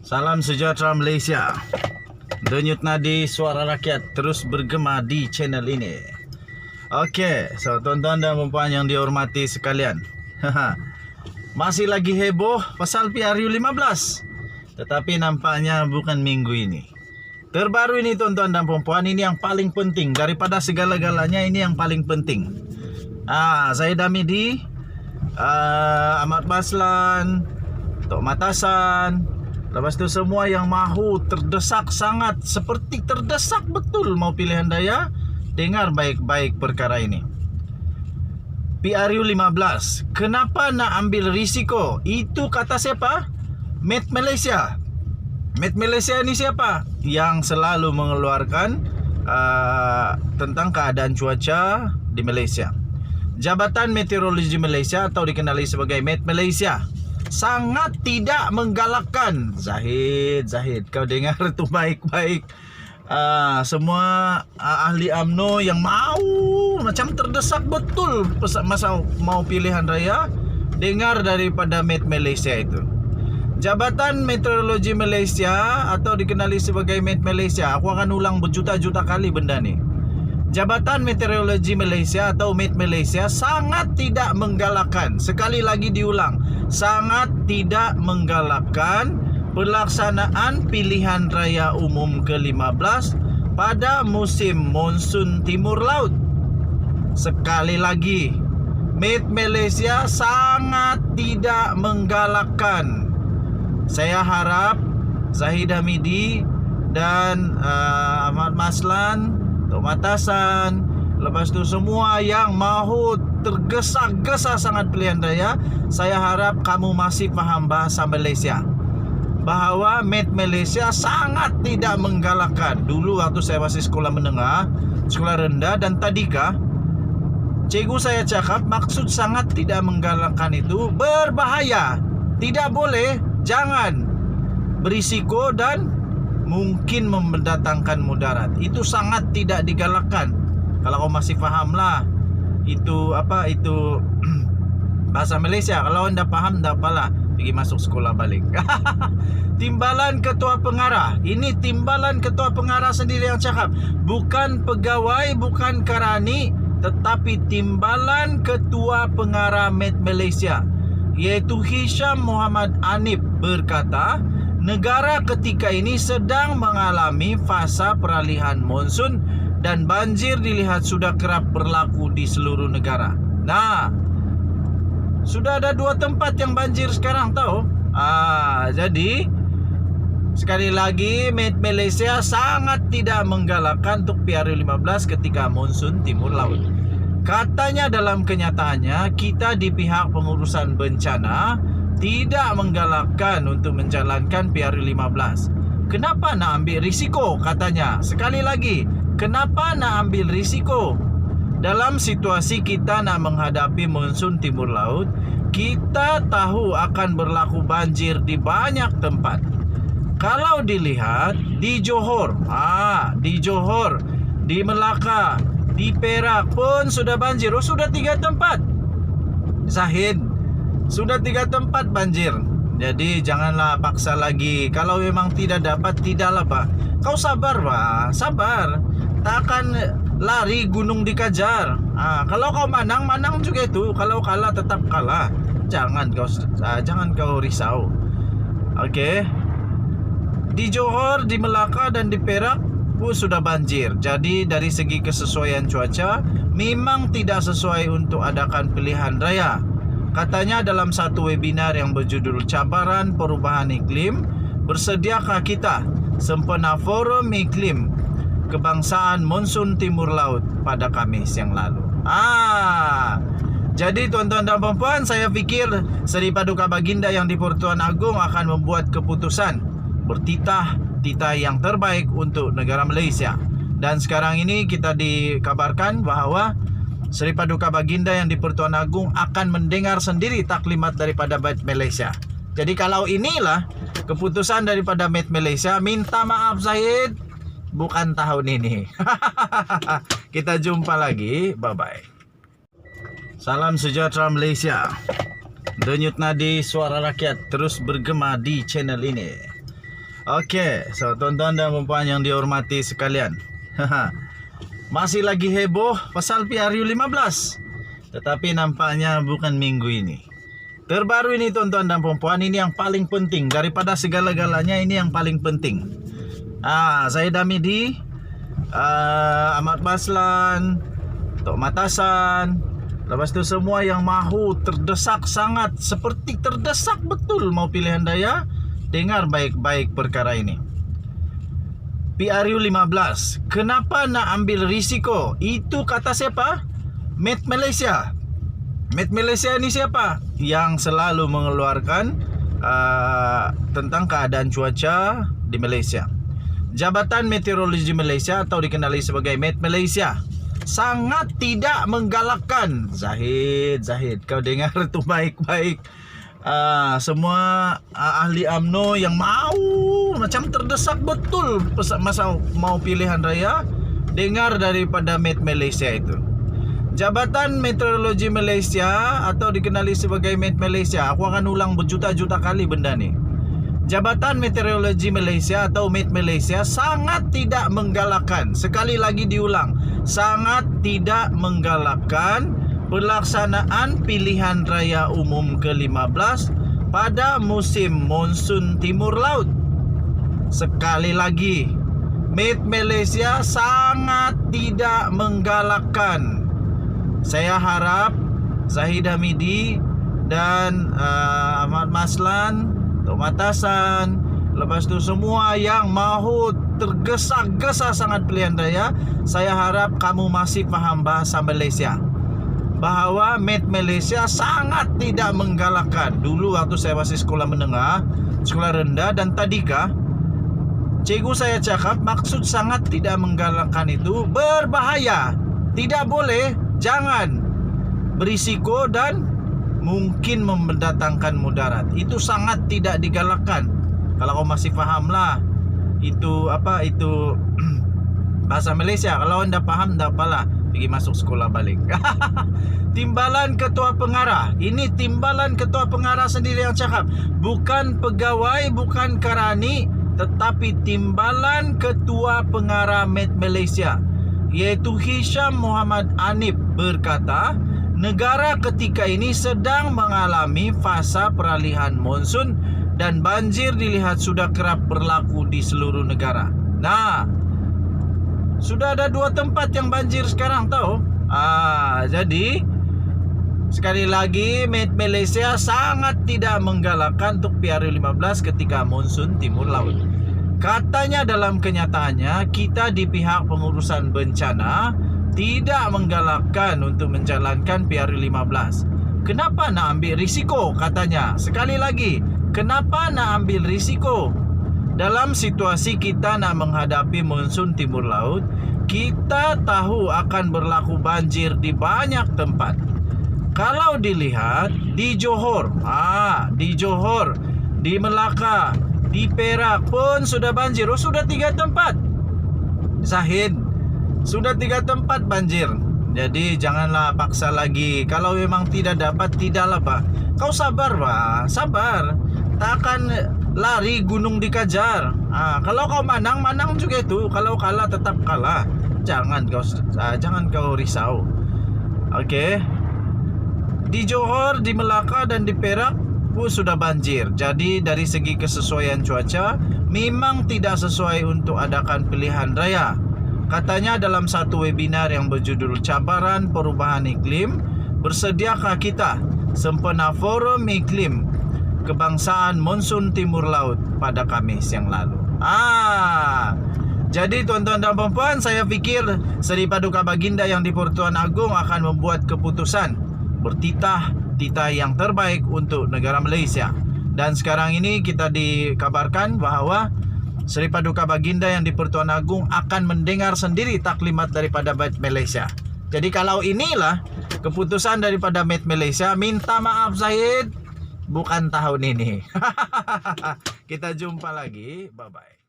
Salam sejahtera Malaysia. Denyut nadi suara rakyat terus bergema di channel ini. Okey, so tuan-tuan dan puan yang dihormati sekalian. Masih lagi heboh pasal PRU15. Tetapi nampaknya bukan minggu ini. Terbaru ini tuan-tuan dan puan, ini yang paling penting daripada segala-galanya, ini yang paling penting. Zahid Hamidi, Ahmad Baslan, Tok Matasan, lepas tu semua yang mahu terdesak sangat, seperti terdesak betul mau pilihan raya. Dengar baik-baik perkara ini. PRU15, kenapa nak ambil risiko? Itu kata siapa? Met Malaysia. Met Malaysia ni siapa? Yang selalu mengeluarkan tentang keadaan cuaca di Malaysia. Jabatan Meteorologi Malaysia atau dikenali sebagai Met Malaysia sangat tidak menggalakkan. Zahid, kau dengar tu baik-baik. Semua ahli UMNO yang mau macam terdesak betul masa mau pilihan raya, dengar daripada Met Malaysia itu. Jabatan Meteorologi Malaysia atau dikenali sebagai Met Malaysia, aku akan ulang berjuta-juta kali benda ni. Jabatan Meteorologi Malaysia atau Met Malaysia sangat tidak menggalakkan, sekali lagi diulang, sangat tidak menggalakkan pelaksanaan pilihan raya umum ke-15 pada musim monsun timur laut. Sekali lagi, Met Malaysia sangat tidak menggalakkan. Saya harap Zahid Hamidi dan Ahmad Baslan, Tok Matasan, lepas tu semua yang mahu tergesa-gesa sangat pilihan raya, saya harap kamu masih faham bahasa Malaysia, bahawa Met Malaysia sangat tidak menggalakkan. Dulu waktu saya masih sekolah menengah, sekolah rendah dan tadika, cikgu saya cakap maksud sangat tidak menggalakkan itu berbahaya, tidak boleh, jangan, berisiko dan mungkin mendatangkan mudarat. Itu sangat tidak digalakkan. Kalau kau masih faham lah, itu apa, itu bahasa Malaysia. Kalau anda faham, tak apalah, pergi masuk sekolah balik. Timbalan ketua pengarah. Ini timbalan ketua pengarah sendiri yang cakap, bukan pegawai, bukan karani, tetapi timbalan ketua pengarah Met Malaysia, iaitu Hisham Muhammad Anip, berkata negara ketika ini sedang mengalami fasa peralihan monsun dan banjir dilihat sudah kerap berlaku di seluruh negara. Nah, sudah ada 2 tempat yang banjir sekarang tahu. Jadi sekali lagi Met Malaysia sangat tidak menggalakkan untuk PRU15 ketika monsun timur laut. Katanya dalam kenyataannya kita di pihak pengurusan bencana tidak menggalakkan untuk menjalankan PRU15. Kenapa nak ambil risiko, katanya. Sekali lagi, kenapa nak ambil risiko? Dalam situasi kita nak menghadapi monsun timur laut, kita tahu akan berlaku banjir di banyak tempat. Kalau dilihat di Johor, di Melaka, di Perak pun sudah banjir. Sudah 3 tempat. Zahid, sudah 3 tempat banjir. Jadi janganlah paksa lagi. Kalau memang tidak dapat, tidaklah Pak. Kau sabar Pak, sabar. Tak akan lari gunung dikejar. Kalau kau menang, menang juga itu. Kalau kalah, tetap kalah. Jangan kau risau. Okey. Di Johor, di Melaka dan di Perak pun sudah banjir. Jadi dari segi kesesuaian cuaca memang tidak sesuai untuk adakan pilihan raya. Katanya dalam satu webinar yang berjudul Cabaran Perubahan Iklim, bersediakah kita sempena Forum Iklim Kebangsaan Monsun Timur Laut pada Khamis yang lalu. Jadi tuan-tuan dan puan, saya fikir Seri Paduka Baginda yang di-Pertuan Agong akan membuat keputusan bertitah yang terbaik untuk negara Malaysia. Dan sekarang ini kita dikabarkan bahawa Seri Paduka Baginda yang di-Pertuan Agong akan mendengar sendiri taklimat daripada Met Malaysia. Jadi kalau inilah keputusan daripada Met Malaysia, minta maaf Zahid, bukan tahun ini. Kita jumpa lagi. Bye-bye. Salam sejahtera Malaysia. Denyut nadi suara rakyat terus bergema di channel ini. Oke, so tuan-tuan dan puan yang dihormati sekalian. Masih lagi heboh pasal PRU15. Tetapi nampaknya bukan minggu ini. Terbaru ini tuan-tuan dan puan, ini yang paling penting. Daripada segala-galanya ini yang paling penting. Zahid Hamidi, Ahmad Baslan, Tok Matasan, lepas tu semua yang mahu terdesak sangat, seperti terdesak betul mau pilihan raya. Dengar baik-baik perkara ini. PRU15, kenapa nak ambil risiko? Itu kata siapa? Met Malaysia. Met Malaysia ni siapa? Yang selalu mengeluarkan tentang keadaan cuaca di Malaysia. Jabatan Meteorologi Malaysia atau dikenali sebagai Met Malaysia sangat tidak menggalakkan. Zahid, kau dengar tu baik-baik. Semua ahli UMNO yang mau macam terdesak betul masa mau pilihan raya, dengar daripada Met Malaysia itu. Jabatan Meteorologi Malaysia atau dikenali sebagai Met Malaysia, aku akan ulang berjuta-juta kali benda ni. Jabatan Meteorologi Malaysia atau Met Malaysia sangat tidak menggalakkan, sekali lagi diulang, sangat tidak menggalakkan pelaksanaan pilihan raya umum ke-15 pada musim monsun timur laut. Sekali lagi, Met Malaysia sangat tidak menggalakkan. Saya harap Zahid Hamidi dan Ahmad Baslan, Tok Matasan, lepas tu semua yang mahu tergesa-gesa sangat pilihan raya, saya harap kamu masih faham bahasa Malaysia. Bahawa Met Malaysia sangat tidak menggalakkan. Dulu waktu saya masih sekolah menengah, sekolah rendah dan tadika, cikgu saya cakap maksud sangat tidak menggalakkan itu berbahaya. Tidak boleh, jangan, berisiko dan mungkin mendatangkan mudarat. Itu sangat tidak digalakkan. Kalau kau masih faham lah, itu apa itu bahasa Malaysia. Kalau anda faham, tak apalah, pergi masuk sekolah balik. Timbalan ketua pengarah. Ini timbalan ketua pengarah sendiri yang cakap. Bukan pegawai, bukan karani, tetapi timbalan ketua pengarah Met Malaysia, iaitu Hisham Muhammad Anip, berkata, negara ketika ini sedang mengalami fasa peralihan monsun dan banjir dilihat sudah kerap berlaku di seluruh negara. Nah, sudah ada 2 tempat yang banjir sekarang tahu. Jadi sekali lagi Met Malaysia sangat tidak menggalakkan untuk PRU15 ketika monsun timur laut. Katanya dalam kenyataannya kita di pihak pengurusan bencana tidak menggalakkan untuk menjalankan PRU15. Kenapa nak ambil risiko katanya? Sekali lagi, kenapa nak ambil risiko? Dalam situasi kita nak menghadapi monsun timur laut, kita tahu akan berlaku banjir di banyak tempat. Kalau dilihat di Johor, di Melaka, di Perak pun sudah banjir. Sudah 3 tempat. Zahid, sudah 3 tempat banjir. Jadi janganlah paksa lagi. Kalau memang tidak dapat, tidaklah Pak. Kau sabar Pak, sabar. Tak akan lari gunung dikejar. Kalau kau menang juga itu. Kalau kalah tetap kalah. Jangan kau risau. Okey. Di Johor, di Melaka dan di Perak pun sudah banjir. Jadi dari segi kesesuaian cuaca memang tidak sesuai untuk adakan pilihan raya. Katanya dalam satu webinar yang berjudul Cabaran Perubahan Iklim, bersediakah kita sempena Forum Iklim Kebangsaan Monsun Timur Laut pada Khamis yang lalu. Jadi tuan-tuan dan puan, saya fikir Seri Paduka Baginda yang di Pertuan Agong akan membuat keputusan bertitah yang terbaik untuk negara Malaysia. Dan sekarang ini kita dikabarkan bahawa Seri Paduka Baginda yang di Pertuan Agong akan mendengar sendiri taklimat daripada Met Malaysia. Jadi kalau inilah keputusan daripada Met Malaysia, minta maaf Zahid, bukan tahun ini. Kita jumpa lagi, bye-bye.